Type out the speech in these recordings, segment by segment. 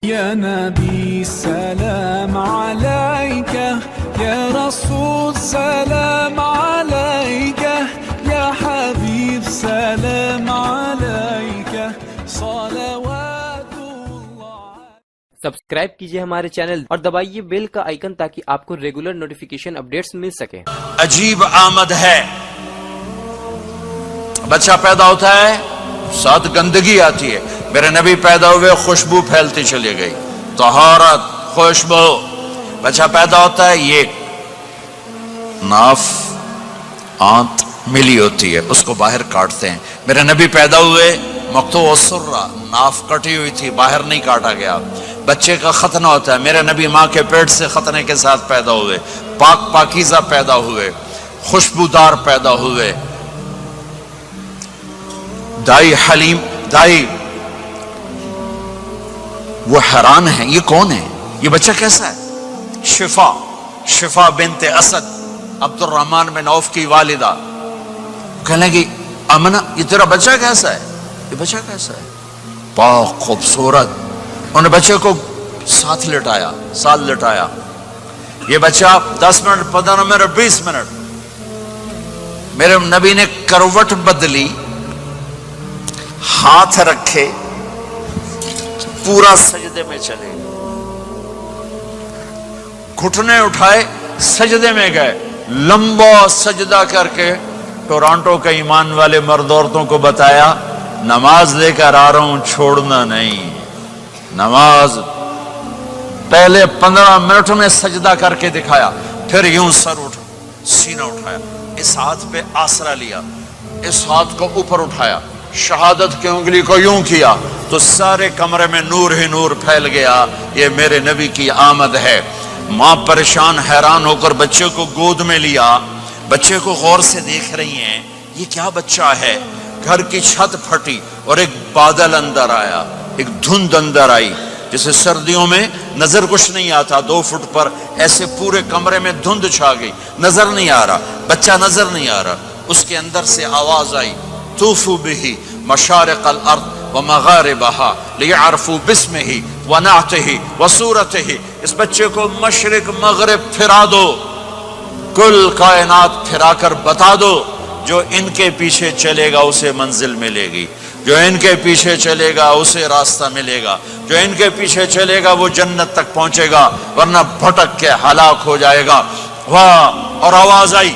يا نبي سلام عليك يا رسول سلام عليك يا حبيب سلام عليك صلوات الله. سبسکرائب کیجئے ہمارے چینل اور دبائیے بیل کا آئیکن تاکہ آپ کو ریگولر نوٹیفیکیشن اپڈیٹس مل سکیں. عجیب آمد ہے، بچہ پیدا ہوتا ہے ساتھ گندگی آتی ہے. میرے نبی پیدا ہوئے خوشبو پھیلتی چلی گئی، طہارت، خوشبو. بچہ پیدا ہوتا ہے یہ ناف آنت ملی ہوتی ہے، اس کو باہر کاٹتے ہیں. میرے نبی پیدا ہوئے مقطوع السرہ، ناف کٹی ہوئی تھی، باہر نہیں کاٹا گیا. بچے کا ختنہ ہوتا ہے. میرے نبی ماں کے پیٹ سے ختنے کے ساتھ پیدا ہوئے، پاک پاکیزہ پیدا ہوئے، خوشبودار پیدا ہوئے. دائی حلیم، دائی وہ حیران ہیں یہ کون ہے، یہ بچہ کیسا ہے؟ شفا بنت اسد، عبد الرحمن بن عوف کی والدہ. کہنے لگی امنہ یہ تیرا بچہ کیسا ہے، یہ بچہ کیسا ہے؟ پاک خوبصورت. انہوں نے بچے کو ساتھ لٹایا. یہ بچہ 10 منٹ 15 منٹ 20 منٹ میرے نبی نے کروٹ بدلی، ہاتھ رکھے، پورا سجدے میں چلے، گھٹنے اٹھائے، سجدے میں گئے. لمبا سجدہ کر کے ٹورانٹو کے ایمان والے مرد عورتوں کو بتایا نماز لے کر آ رہا ہوں، چھوڑنا نہیں. نماز پہلے 15 منٹ میں سجدہ کر کے دکھایا، پھر یوں سر سینہ اٹھایا، اس ہاتھ پہ آسرا لیا، اس ہاتھ کو اوپر اٹھایا، شہادت کی انگلی کو یوں کیا تو سارے کمرے میں نور ہی نور پھیل گیا. یہ میرے نبی کی آمد ہے. ماں پریشان حیران ہو کر بچے کو گود میں لیا، بچے کو غور سے دیکھ رہی ہیں یہ کیا بچہ ہے. گھر کی چھت پھٹی اور ایک بادل اندر آیا، ایک دھند اندر آئی. جیسے سردیوں میں نظر کچھ نہیں آتا 2 فٹ پر، ایسے پورے کمرے میں دھند چھا گئی، نظر نہیں آ رہا، بچہ نظر نہیں آ رہا. اس کے اندر سے آواز آئی طوفوا به مشارق الارض ومغاربها لیعرفوا باسمه ونعته وصورته. اس بچے کو مشرق مغرب پھرا دو، کل کائنات پھرا کر بتا دو. جو ان کے پیچھے چلے گا اسے منزل ملے گی، جو ان کے پیچھے چلے گا اسے راستہ ملے گا، جو ان کے پیچھے چلے گا وہ جنت تک پہنچے گا، ورنہ بھٹک کے ہلاک ہو جائے گا. واہ! اور آواز آئی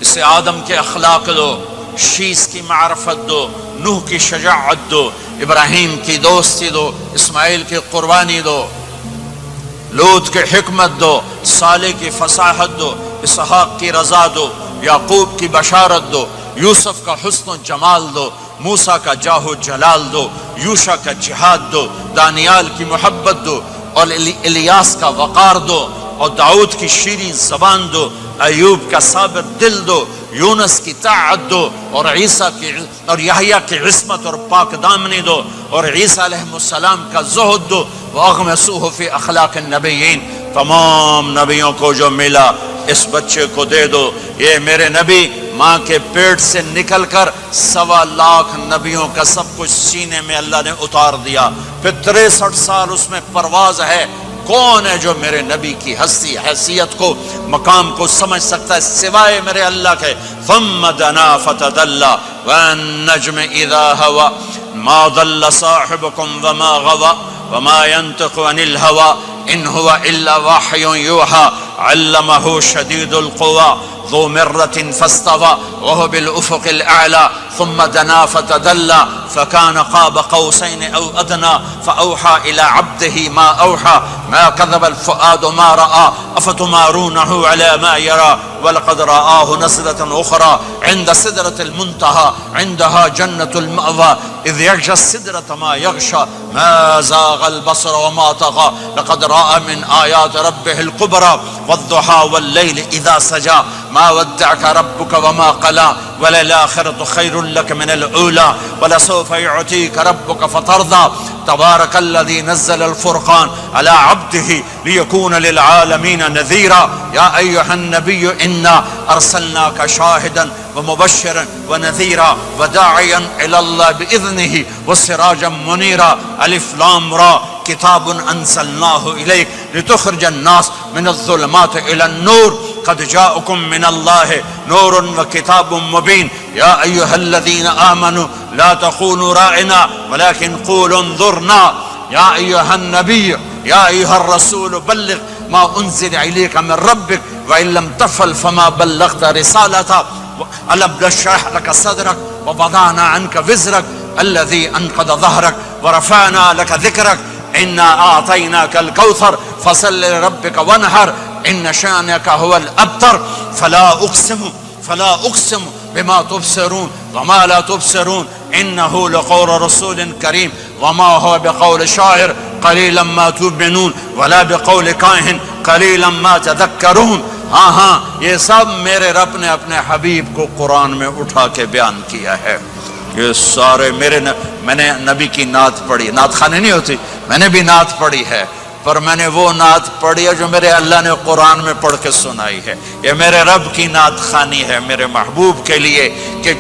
اسے آدم کے اخلاق دو، شیس کی معرفت دو، نوح کی شجاعت دو، ابراہیم کی دوستی دو، اسماعیل کی قربانی دو، لوط کی حکمت دو، صالح کی فصاحت دو، اسحاق کی رضا دو، یعقوب کی بشارت دو، یوسف کا حسن و جمال دو، موسیٰ کا جاہ و جلال دو، یوشع کا جہاد دو، دانیال کی محبت دو، اور الیاس کا وقار دو، اور داؤد کی شیریں زبان دو، ایوب کا صابر دل دو، یونس کی طاعت دو، اور عیسیٰ کی اور یحییٰ کی عصمت اور پاک دامنی دو، اور عیسیٰ علیہ السلام کا زہد دو. وَأَغْمَسُوهُ فِي أَخْلَاقِ النَّبِيِّينَ. تمام نبیوں کو جو ملا اس بچے کو دے دو. یہ میرے نبی ماں کے پیٹ سے نکل کر 1.25 لاکھ نبیوں کا سب کچھ سینے میں اللہ نے اتار دیا. پھر 63 سال اس میں پرواز ہے. کون ہے جو میرے نبی کی ہستی حیثیت کو مقام کو سمجھ سکتا ہے سوائے میرے اللہ کے. ثم دنا فتدلى والنجم اذا هوى ما ضل صاحبكم وما غوى وما ينطق عن الهوى ان هو الا وحي يوحى علمه شديد القوى ذو مرة فاستوى وهو بالافق الاعلى ثم دنا فتدلى فكان قاب قوسين او ادنى فاوحى الى عبده ما اوحى ما كذب الفؤاد ما راى افتمارونه على ما يرى ولقد رآه نزلة اخرى عند سدرة المنتهى عندها جنة المأوى اذ يغشى السدرة ما يغشى ما زاغ البصر وما طغى لقد رأى من آيات ربه الكبرى والضحى والليل اذا سجى ما ودعك ربك وما قلى وللآخرة خير لك من الأولى ولسوف يعطيك ربك فترضى تبارك الذي نزل الفرقان على عبده ليكون للعالمين نذيرا يا أيها النبي إنا أرسلناك شاهدا ومبشرا ونذيرا وداعيا إلى الله بإذنه وسراجا منيرا. ألف لام را کتاب انزلناہ الیک لتخرج الناس من الظلمات الی النور قد جاءکم من اللہ نور وکتاب مبین یا ایہا الذین آمنوا لا تخونوا راعنا ولكن قولوا انظرنا یا ایہا النبی یا ایہا الرسول بلغ ما انزل الیک من ربک وإن لم تفعل فما بلغت رسالته ألم نشرح لك صدرك ووضعنا عنك وزرك الذي أنقض ظهرك ورفعنا لك ذكرك إنا أعطيناك الكوثر فصل لربك وانحر إن شانك هو الأبتر فلا أقسم بما تبصرون وما لا تبصرون إنه لقول رسول كريم وما هو بقول شاعر قليلا ما تؤمنون ولا بقول کاہن قليلا ما تذكرون. ہاں یہ سب میرے رب نے اپنے حبیب کو قرآن میں اٹھا کے بیان کیا ہے. یہ سارے میں نے نبی کی نعت پڑھی. نعت خانی نہیں ہوتی، میں نے بھی نعت پڑھی ہے، پر میں نے وہ نعت پڑھی ہے جو میرے اللہ نے قرآن میں پڑھ کے سنائی ہے. یہ میرے رب کی نعت خانی ہے میرے محبوب کے لیے، کہ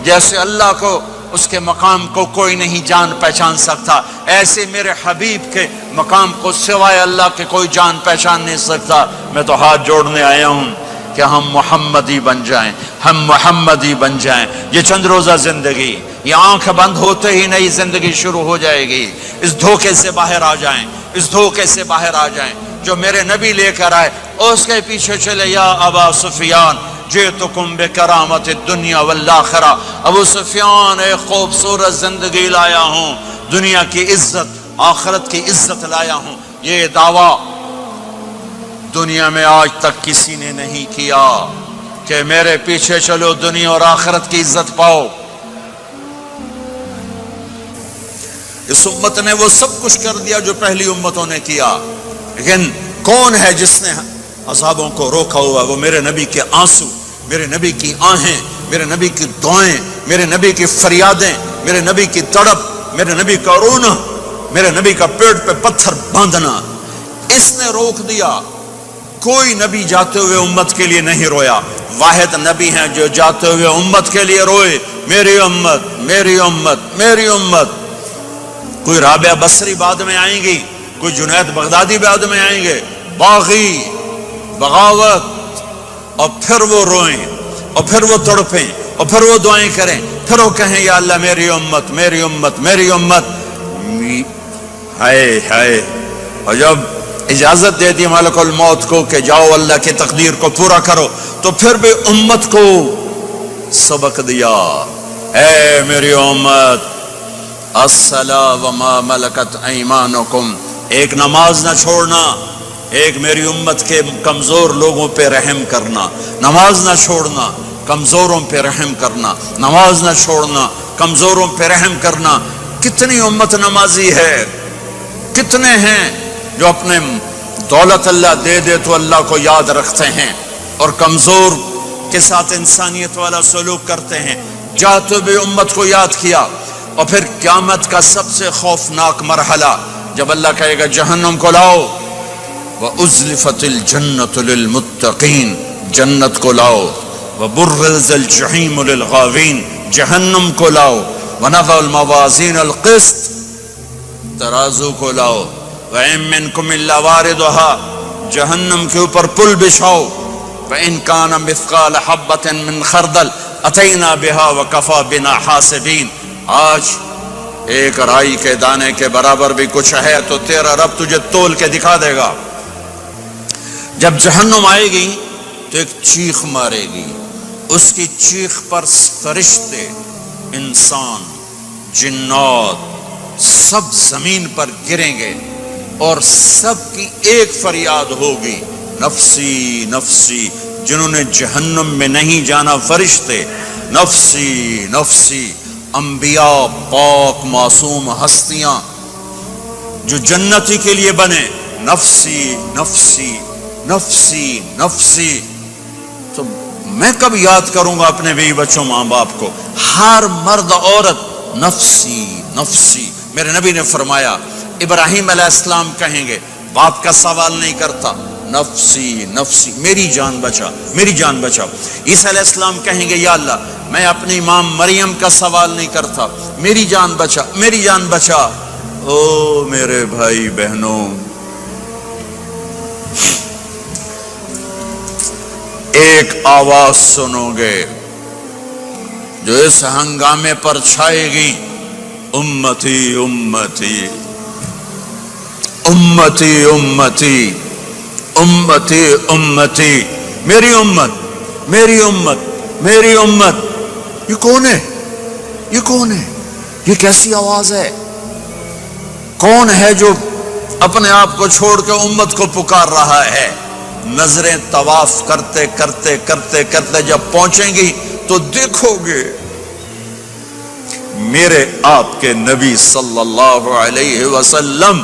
جیسے اللہ کو اس کے مقام کو کوئی نہیں جان پہچان سکتا، ایسے میرے حبیب کے مقام کو سوائے اللہ کے کوئی جان پہچان نہیں سکتا. میں تو ہاتھ جوڑنے آیا ہوں کہ ہم محمدی بن جائیں، ہم محمدی بن جائیں. یہ چند روزہ زندگی، یہ آنکھ بند ہوتے ہی نئی زندگی شروع ہو جائے گی. اس دھوکے سے باہر آ جائیں، اس دھوکے سے باہر آ جائیں جو میرے نبی لے کر آئے، اور اس کے پیچھے چلے. یا ابا سفیان جئتکم بکرامت الدنیا والآخرہ. ابو سفیان ایک خوبصورت زندگی لایا ہوں، دنیا کی عزت آخرت کی عزت لایا ہوں. یہ دعویٰ دنیا میں آج تک کسی نے نہیں کیا کہ میرے پیچھے چلو دنیا اور آخرت کی عزت پاؤ. اس امت نے وہ سب کچھ کر دیا جو پہلی امتوں نے کیا، لیکن کون ہے جس نے عذابوں کو روکا ہوا؟ وہ میرے نبی کے آنسو، میرے نبی کی آہیں، میرے نبی کی دعائیں، میرے نبی کی فریادیں، میرے نبی کی تڑپ، میرے نبی کا رونا، میرے نبی کا پیٹ پہ پتھر باندھنا. اس نے روک دیا. کوئی نبی جاتے ہوئے امت کے لیے نہیں رویا. واحد نبی ہیں جو جاتے ہوئے امت کے لیے روئے، میری امت میری امت میری امت. کوئی رابعہ بصری بعد میں آئیں گی، کوئی جنید بغدادی بعد میں آئیں گے، باغی بغاوت، اور پھر وہ روئیں، اور پھر وہ تڑپیں، اور پھر وہ دعائیں کریں، پھر وہ کہیں یا اللہ میری امت میری امت میری امت. ہائے ہائے. اور جب اجازت دے دی ملک الموت کو کہ جاؤ اللہ کی تقدیر کو پورا کرو، تو پھر بھی امت کو سبق دیا. اے میری امت الصلاۃ وما ملکت ایمانکم. ایک نماز نہ چھوڑنا، ایک میری امت کے کمزور لوگوں پہ رحم کرنا. نماز نہ چھوڑنا، کمزوروں پہ رحم کرنا. نماز نہ چھوڑنا، کمزوروں پہ رحم کرنا. کتنی امت نمازی ہے، کتنے ہیں جو اپنے دولت اللہ دے دے تو اللہ کو یاد رکھتے ہیں اور کمزور کے ساتھ انسانیت والا سلوک کرتے ہیں. جاتے بھی امت کو یاد کیا. اور پھر قیامت کا سب سے خوفناک مرحلہ جب اللہ کہے گا جہنم کو لاؤ، وَأُزْلِفَتِ الْجَنَّةُ لِلْمُتَّقِينَ، جنت کو لاؤ. وَبُرِّزَ الْجَحِيمُ لِلْغَاوِينَ، جہنم کو لاؤ. وَنَضَعُ الْمَوَازِينَ الْقِسْطَ، ترازو کو لاؤ. وَإِن مِّنكُمْ إِلَّا وَارِدُهَا، جہنم کے اوپر پل بچھاؤ. وَإِن كَانَ مِثْقَالَ حَبَّةٍ مِّنْ خَرْدَلٍ أَتَيْنَا بِهَا وَكَفَى بِنَا حَاسِبِينَ. آج ایک رائی کے دانے کے برابر بھی کچھ ہے تو تیرا رب تجھے تول کے دکھا دے گا. جب جہنم آئے گی تو ایک چیخ مارے گی. اس کی چیخ پر فرشتے، انسان، جنات سب زمین پر گریں گے اور سب کی ایک فریاد ہوگی، نفسی نفسی. جنہوں نے جہنم میں نہیں جانا فرشتے، نفسی نفسی. انبیاء، پاک معصوم ہستیاں جو جنتی کے لیے بنے، نفسی نفسی نفسی نفسی. تو میں کب یاد کروں گا اپنے بیوی بچوں ماں باپ کو؟ ہر مرد عورت نفسی نفسی. میرے نبی نے فرمایا ابراہیم علیہ السلام کہیں گے، باپ کا سوال نہیں کرتا، نفسی نفسی، میری جان بچا میری جان بچا. عیسیٰ علیہ السلام کہیں گے یا اللہ میں اپنی ماں مریم کا سوال نہیں کرتا، میری جان بچا میری جان بچا. او میرے بھائی بہنوں، ایک آواز سنو گے جو اس ہنگامے پر چھائے گی، امتی امتی امتی امتی امتی امتی، میری امت میری امت میری امت۔ یہ کون ہے؟ یہ کون ہے؟ یہ کیسی آواز ہے؟ کون ہے جو اپنے آپ کو چھوڑ کے امت کو پکار رہا ہے؟ نظریں طواف کرتے کرتے کرتے کرتے جب پہنچیں گی تو دیکھو گے میرے آپ کے نبی صلی اللہ علیہ وسلم،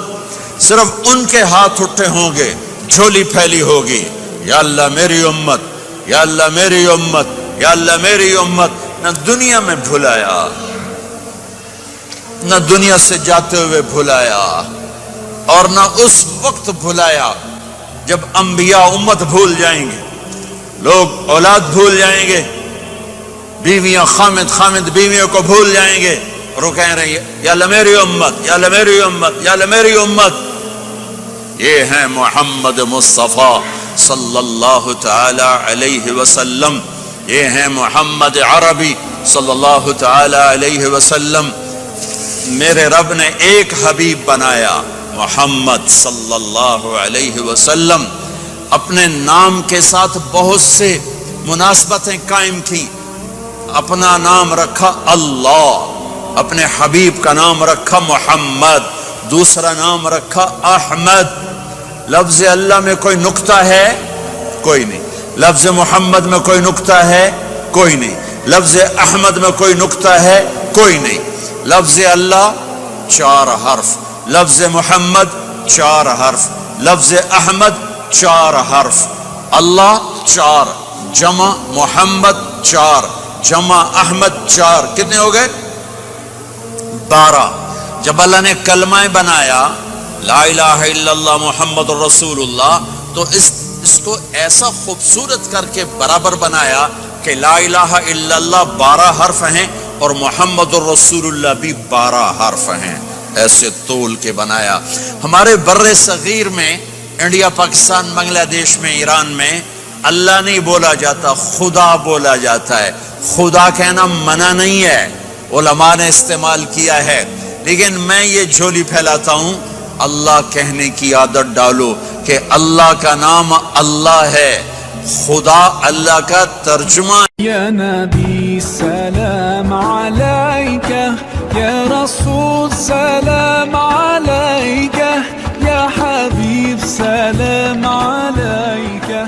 صرف ان کے ہاتھ اٹھے ہوں گے، جھولی پھیلی ہوگی، یا اللہ میری امت، یا اللہ میری امت، یا اللہ میری امت۔ نہ دنیا میں بھلایا، نہ دنیا سے جاتے ہوئے بھلایا، اور نہ اس وقت بھلایا جب انبیاء امت بھول جائیں گے، لوگ اولاد بھول جائیں گے، بیویاں خامد بیویوں کو بھول جائیں گے، اور وہ کہہ رہی ہے یا اللہ میری امت، یا اللہ میری امت، یا اللہ میری امت۔ یہ ہیں محمد مصطفیٰ صلی اللہ تعالی علیہ وسلم، یہ ہیں محمد عربی صلی اللہ تعالی علیہ وسلم۔ میرے رب نے ایک حبیب بنایا، محمد صلی اللہ علیہ وسلم۔ اپنے نام کے ساتھ بہت سے مناسبتیں قائم کی، اپنا نام رکھا اللہ، اپنے حبیب کا نام رکھا محمد، دوسرا نام رکھا احمد۔ لفظ اللہ میں کوئی نکتہ ہے؟ کوئی نہیں۔ لفظ محمد میں کوئی نکتہ ہے؟ کوئی نہیں۔ لفظ احمد میں کوئی نکتہ ہے؟ کوئی نہیں۔ لفظ اللہ 4 حرف، لفظ محمد 4 حرف، لفظ احمد 4 حرف۔ اللہ 4 جمع محمد 4 جمع احمد 4، کتنے ہو گئے؟ 12۔ جب اللہ نے کلمہ بنایا لا الہ الا اللہ محمد الرسول اللہ، تو اس کو ایسا خوبصورت کر کے برابر بنایا کہ لا الہ الا اللہ 12 حرف ہیں اور محمد الرسول اللہ بھی 12 حرف ہیں، ایسے تول کے بنایا۔ ہمارے بر صغیر میں، انڈیا، پاکستان، بنگلہ دیش میں، ایران میں اللہ نہیں بولا جاتا، خدا بولا جاتا ہے۔ خدا کہنا منع نہیں ہے، علماء نے استعمال کیا ہے، لیکن میں یہ جھولی پھیلاتا ہوں، اللہ کہنے کی عادت ڈالو کہ اللہ کا نام اللہ ہے، خدا اللہ کا ترجمہ۔ یا نبی سلام علیکہ، یا رسول سلام علیکہ، یا حبیب سلام علیکہ،